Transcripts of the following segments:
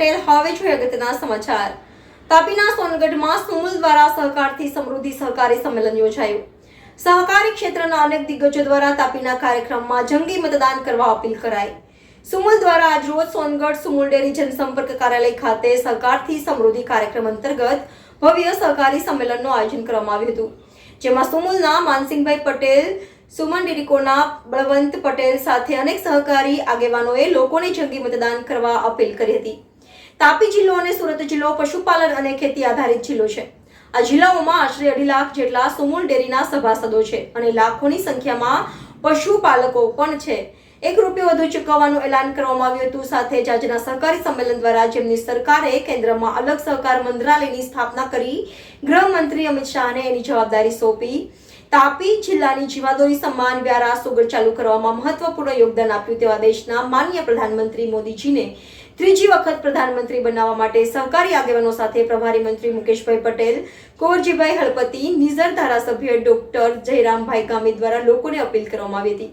પટેલ હવે જોઈએ અગત્યના સમાચાર। તાપીના સોનગઢમાં સુમુલ દ્વારા સહકારથી સમૃદ્ધિ સહકારી સંમેલન યોજાયું। સહકારી ક્ષેત્રના અનેક દિગ્ગજો દ્વારા તાપીના કાર્યક્રમમાં જંગી મતદાન કરવા અપીલ કરાઈ। સુમુલ દ્વારા આજરોજ સોનગઢ સુમુલ ડેરી જનસંપર્ક કાર્યાલય ખાતે સહકારથી સમૃદ્ધિ કાર્યક્રમ અંતર્ગત ભવ્ય સહકારી સંમેલનનું આયોજન કરવામાં આવ્યું હતું, જેમાં સુમુલના માનસિંહભાઈ પટેલ, સુમન ડેરીકોના બળવંત પટેલ સાથે અનેક સહકારી આગેવાનોએ લોકોને જંગી મતદાન કરવા અપીલ કરી હતી। તાપી જિલ્લો અને સુરત જિલ્લો પશુપાલન અને ખેતી આધારિત જિલ્લો છે। આ જિલ્લાઓમાં આશરે 2.5 લાખ જેટલા સુમુલ ડેરીના સભાસદો છે અને લાખોની સંખ્યામાં પશુપાલકો પણ છે। ₹1 વધુ ચૂકવવાનું એલાન કરવામાં આવ્યું હતું। સાથે જ આજના સહકારી સંમેલન દ્વારા જેમની સરકારે કેન્દ્રમાં અલગ સહકાર મંત્રાલયની સ્થાપના કરી ગૃહમંત્રી અમિત શાહને એની જવાબદારી સોંપી તાપી જિલ્લાની જીવાદોરી સન્માન વ્યારા સુગર ચાલુ કરવામાં મહત્વપૂર્ણ યોગદાન આપ્યું તેવા દેશના માનનીય પ્રધાનમંત્રી મોદીજીને ત્રીજી વખત પ્રધાનમંત્રી બનાવવા માટે સહકારી આગેવાનો સાથે પ્રભારી મંત્રી મુકેશભાઈ પટેલ, કુંવરજીભાઈ હળપતિ, નિઝર ધારાસભ્ય ડોક્ટર જયરામભાઈ ગામી દ્વારા લોકોને અપીલ કરવામાં આવી હતી।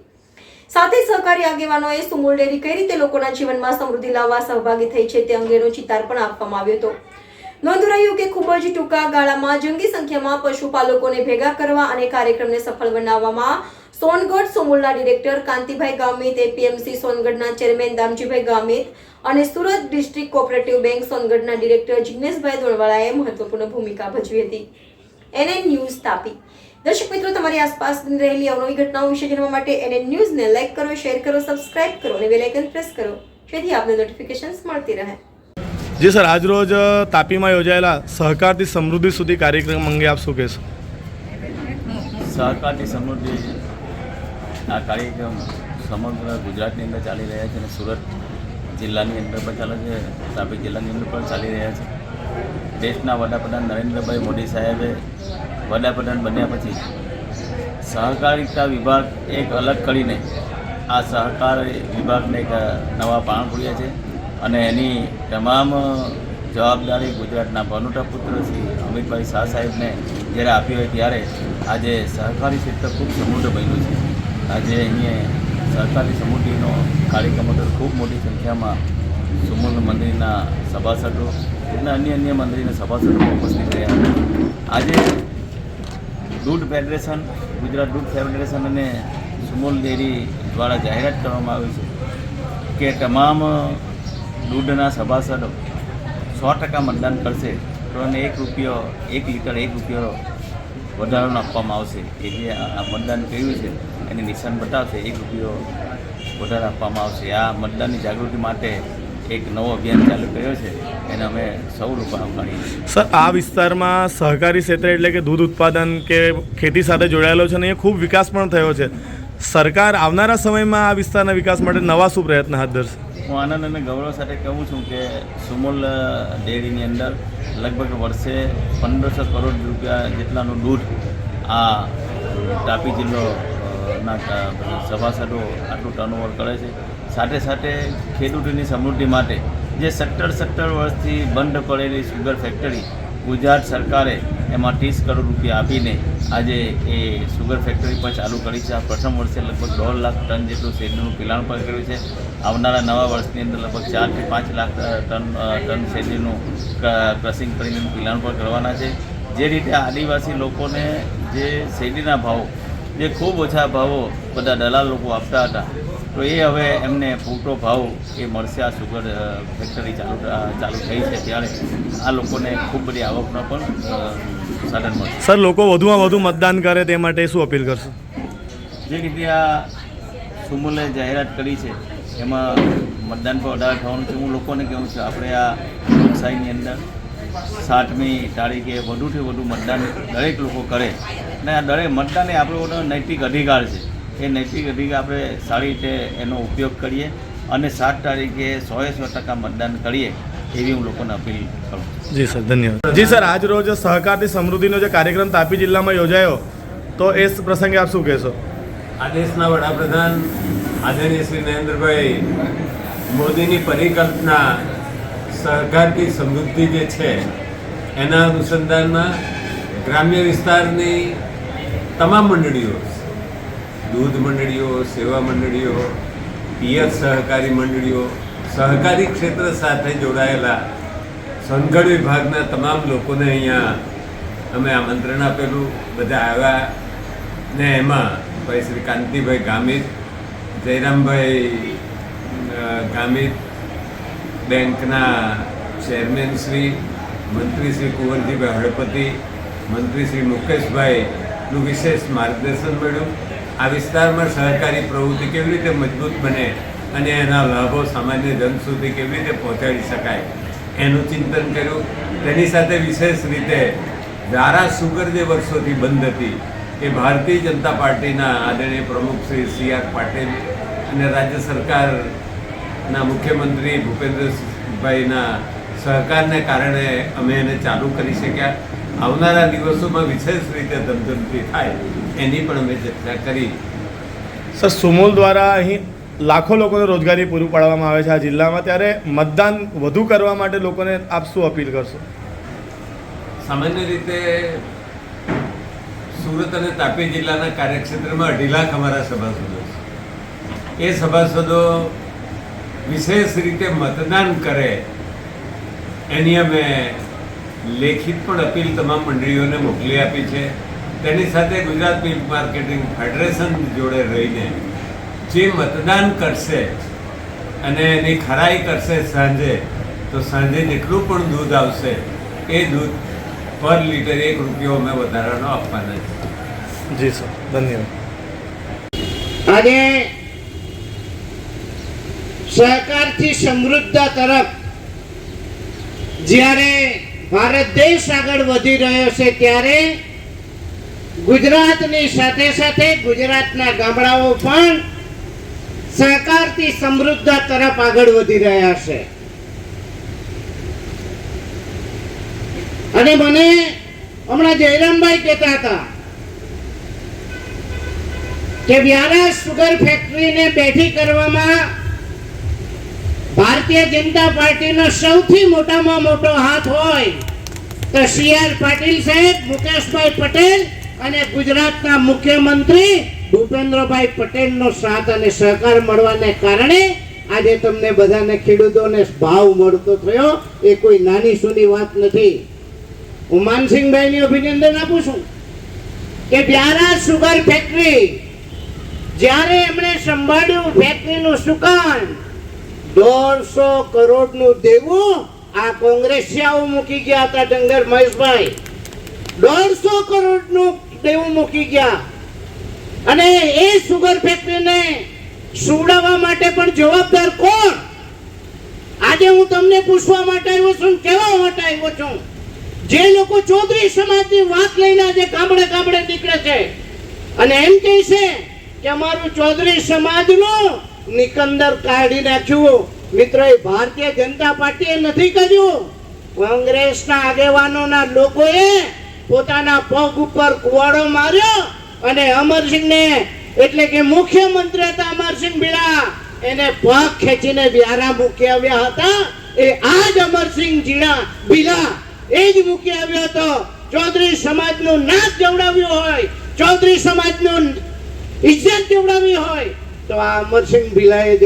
સાથે સહકારી આગેવાનોએ સુમુલ ડેરી કઈ રીતે લોકોના જીવનમાં સમૃદ્ધિ લાવવા સહભાગી થઈ છે તે અંગેનો ચિતાર પણ આપવામાં આવ્યો હતો। નોંધાયું કે ખૂબ જ ટૂંકા ગાળામાં જંગી સંખ્યામાં પશુપાલકોને ભેગા કરવા અને કાર્યક્રમને સફળ બનાવવામાં સોનગઢ સુમુલના ડિરેક્ટર કાંતિભાઈ ગામિત, એપીએમસી સોનગઢના ચેરમેન દામજીભાઈ ગામિત અને સુરત ડિસ્ટ્રિક્ટ કોઓપરેટિવ બેંક સોનગઢના ડિરેક્ટર જિગ્નેશભાઈ દોણવાળાએ મહત્વપૂર્ણ ભૂમિકા ભજવી હતી। NN news Tapi. દર્શક મિત્રો, તમારી આસપાસ રહેલી અવનવી ઘટનાઓ વિશે જાણવા માટે NN ન્યૂઝને લાઈક કરો, શેર કરો, સબસ્ક્રાઇબ કરો અને બેલ આઇકન પ્રેસ કરો, જેથી આપને નોટિફિકેશન્સ મળતી રહે। જી સર, આજરોજ તાપીમાં યોજાયેલા સહકારથી સમૃદ્ધિ સુધી કાર્યક્રમ અંગે આપ શું કહેશો? સહકારથી સમૃદ્ધિ આ કાર્યક્રમ સમગ્ર ગુજરાતની અંદર ચાલી રહ્યા છે અને સુરત જિલ્લાની અંદર પણ ચાલે છે, તાપી જિલ્લાની અંદર પણ ચાલી રહ્યા છે। દેશના વડાપ્રધાન નરેન્દ્રભાઈ મોદી સાહેબે વડાપ્રધાન બન્યા પછી સહકારિતા વિભાગ એક અલગ કરીને આ સહકાર વિભાગને એક નવા પાણ પૂર્યા છે અને એની તમામ જવાબદારી ગુજરાતના ભનોટા પુત્ર શ્રી અમિતભાઈ શાહ સાહેબને જ્યારે આપી હોય ત્યારે આજે સહકારી ક્ષેત્ર ખૂબ સમૃદ્ધ બન્યું છે। આજે અહીંયા સહકારી સમૃદ્ધિનો કાર્યક્રમ હતો, ખૂબ મોટી સંખ્યામાં સુમુલ મંદિરના સભાસદો અને અન્ય મંદિરના સભાસદો ઉપસ્થિત રહ્યા। આજે દૂધ ફેડરેશન, ગુજરાત દૂધ ફેડરેશન અને સુમુલ ડેરી દ્વારા જાહેરાત કરવામાં આવી છે કે તમામ દૂધના સભાસદો 100% મતદાન કરશે તો એને ₹1 લીટર વધારાનો આપવામાં આવશે। એ જે આ મતદાન કર્યું છે એને નિશાન બતાવશે, ₹1 વધારે આપવામાં આવશે। આ મતદાનની જાગૃતિ માટે એક નવો અભિયાન ચાલુ કર્યો છે, એને અમે સૌ લોકો આવકારીએ છીએ। સર, આ વિસ્તારમાં સહકારી ક્ષેત્ર એટલે કે દૂધ ઉત્પાદન કે ખેતી સાથે જોડાયેલો છે અને એ ખૂબ વિકાસ પણ થયો છે। સરકાર આવનારા સમયમાં આ વિસ્તારના વિકાસ માટે નવા શું પ્રયત્ન હાથ ધરશે? હું આનંદ અને ગૌરવ સાથે કહું છું કે સુમુલ ડેરીની અંદર લગભગ વર્ષે 1500 કરોડ રૂપિયા જેટલાનું દૂધ આ તાપી જિલ્લોના સભાસદો આટલું ટર્નઓવર કરે છે। સાથે સાથે ખેડૂતોની સમૃદ્ધિ માટે જે 17 વર્ષથી બંધ પડેલી સુગર ફેક્ટરી ગુજરાત સરકારે એમાં 30 કરોડ રૂપિયા આપીને આજે એ સુગર ફેક્ટરી પણ ચાલુ કરી છે। આ પ્રથમ વર્ષે લગભગ 1.5 લાખ ટન જેટલું શેરડીનું પિલાણ પણ કર્યું છે। આવનારા નવા વર્ષની અંદર લગભગ 4 થી 5 લાખ ટન શેરડીનું ક્રશિંગ કરીને પિલાણ પણ કરવાના છે। જે રીતે આદિવાસી લોકોને જે શેરડીના ભાવો જે ખૂબ ઓછા ભાવો બધા દલાલ લોકો આપતા હતા, તો એ હવે એમને પૂરતો ભાવ એ મળશે। આ સુગર ફેક્ટરી ચાલુ થઈ છે ત્યારે આ લોકોને ખૂબ બધી આવકનો પણ સાધન મળશે। સર, લોકો વધુમાં વધુ મતદાન કરે તે માટે શું અપીલ કરશો? જે રીતે આ સુમુલે જાહેરાત કરી છે એમાં મતદાન પર 18 થવાનું છે। હું લોકોને કહું છું આપણે આ લોકશાહીની અંદર 7મી તારીખે વધુથી વધુ મતદાન દરેક લોકો કરે અને આ દરેક મતદાન એ આપણો નૈતિક અધિકાર છે। એ નૈતિક અધિકાર આપણે સારી રીતે એનો ઉપયોગ કરીએ અને 7 તારીખે 100% મતદાન કરીએ એવી હું લોકોને અપીલ કરું। જી સર, ધન્યવાદ। જી સર, આજ રોજ સહકારથી સમૃદ્ધિનો જે કાર્યક્રમ તાપી જિલ્લામાં યોજાયો, તો એ પ્રસંગે આપ શું કહેશો? આ દેશના વડાપ્રધાન આદરણીય શ્રી નરેન્દ્રભાઈ મોદીની પરિકલ્પના સહકારથી સમૃદ્ધિ જે છે એના અનુસંધાનમાં ગ્રામ્ય વિસ્તારની તમામ મંડળીઓ, દૂધ મંડળીઓ, સેવા મંડળીઓ, પિયત સહકારી મંડળીઓ સહકારી ક્ષેત્ર સાથે જોડાયેલા સોનગઢ વિભાગના તમામ લોકોને અહીંયા અમે આમંત્રણ આપેલું, બધા આવ્યા ને એમાં ભાઈ શ્રી કાંતિભાઈ ગામિત, જયરામભાઈ ગામિત, બેંકના ચેરમેન શ્રી, મંત્રી શ્રી કુંવરજીભાઈ હળપતિ, મંત્રી શ્રી મુકેશભાઈનું વિશેષ માર્ગદર્શન મળ્યું. આ વિસ્તારમાં સહકારી પ્રવૃત્તિ કેવી રીતે મજબૂત બને અને એના લાભો સામાન્ય જન સુધી કેવી રીતે પહોંચાડી શકાય એનું ચિંતન કર્યું. તેની સાથે વિશેષ રીતે વ્યારા સુગર જે વર્ષોથી બંધ હતી એ ભારતીય જનતા પાર્ટીના આદરણીય પ્રમુખ શ્રી C.R. પાટીલ અને રાજ્ય સરકારના મુખ્યમંત્રી ભૂપેન્દ્રભાઈના સહકારને કારણે અમે એને ચાલુ કરી શક્યા. આવનારા દિવસોમાં વિશેષ રીતે ધમધમતી થાય એની પણ અમે ચર્ચા કરી. સર, સુમુલ દ્વારા અહીં લાખો લોકોને રોજગારી પૂરું પાડવામાં આવે છે આ જિલ્લામાં, ત્યારે મતદાન વધુ કરવા માટે લોકોને આપ શું અપીલ કરશો? સામાન્ય રીતે સુરત અને તાપી જિલ્લાના કાર્યક્ષેત્રમાં 2.5 લાખ અમારા સભાસદો છે. એ સભાસદો વિશેષ રીતે મતદાન કરે એની અમે લેખિત પણ અપીલ તમામ મંડળીઓને મોકલી આપી છે. તેની સાથે ગુજરાત મિલ્ક માર્કેટિંગ ફેડરેશન જોડે રહીને જે મતદાન કરશે અને એની ખરાઈ કરશે સાંજે, તો સાંજે જેટલું પણ દૂધ આવશે એ દૂધ પર લીટર 1 રૂપિયો અમે વધારાનો આપવાના છે. જી સર, ધન્યવાદ. આજે સહકારથી સમૃદ્ધતા તરફ જ્યારે ભારત દેશ આગળ વધી રહ્યો છે ત્યારે ગુજરાતની સાથે સાથે ગુજરાતના ગામડાઓ પણ સહકારથી સમૃદ્ધતા તરફ આગળ વધી રહ્યા છે. અને મને હમણાં જયરામભાઈ કહેતા હતા કે વ્યારા સુગર ફેક્ટરીને બેઠી કરવામાં ભારતીય જનતા પાર્ટીનો સૌથી મોટામાં મોટો હાથ હોય તો C.R. પાટીલ સાહેબ, મુકેશભાઈ પટેલ અને ગુજરાતના મુખ્યમંત્રી ભૂપેન્દ્રભાઈ પટેલનો સાથ અને સહકાર મળવાને કારણે આજે તમને બધાને ખેડૂતોને ભાવ મળતો થયો. એ કોઈ નાની સૂની વાત નથી. હું માનસિંહભાઈને અભિનંદન આપું છું કે વ્યારા સુગર ફેક્ટરી જ્યારે એમણે સંભાળ્યું ફેક્ટરીનું સુકાન, 150 કરોડનું દેવું આ કોંગ્રેસિયાઓ મૂકી ગયા હતા. ડંગર મહેશભાઈ 150 કરોડનું દેવું મૂકી ગયા અને એ સુગર ફેક્ટરીને સુવડાવવા માટે પણ જવાબદાર કોણ? આજે હું તમને પૂછવા માટે આવ્યો છું, કહેવા માટે આવ્યો છું. જે લોકો ચૌધરી સમાજની વાત લઈને આજે ગામડે ગામડે નીકળે છે અને એમ કહે છે કે અમારું ચૌધરી સમાજનું નિકંદર કાઢી નાખ્યું. મિત્રો, એ ભારતીય જનતા પાર્ટીએ નથી કર્યું. કોંગ્રેસના આગેવાનોના લોકોએ પોતાના પગ ઉપર કુવાડો માર્યો અને અમરસિંહને, એટલે કે મુખ્યમંત્રી હતા અમરસિંહ ભીલા, એને પગ ખેંચીને વ્યારા મૂકી આવ્યા હતા. એ આ જ અમરસિંહ ભીલા એ જ મૂકી આવ્યો હતો. ચૌધરી સમાજનું નાક જવડાવ્યું હોય, ચૌધરી સમાજનું ઇજ્જત જવડાવી હોય તો આ અમરસિંહ ભીલાએ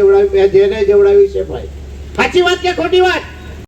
જેને જવડાવી છે. ભાઈ, સાચી વાત કે ખોટી વાત?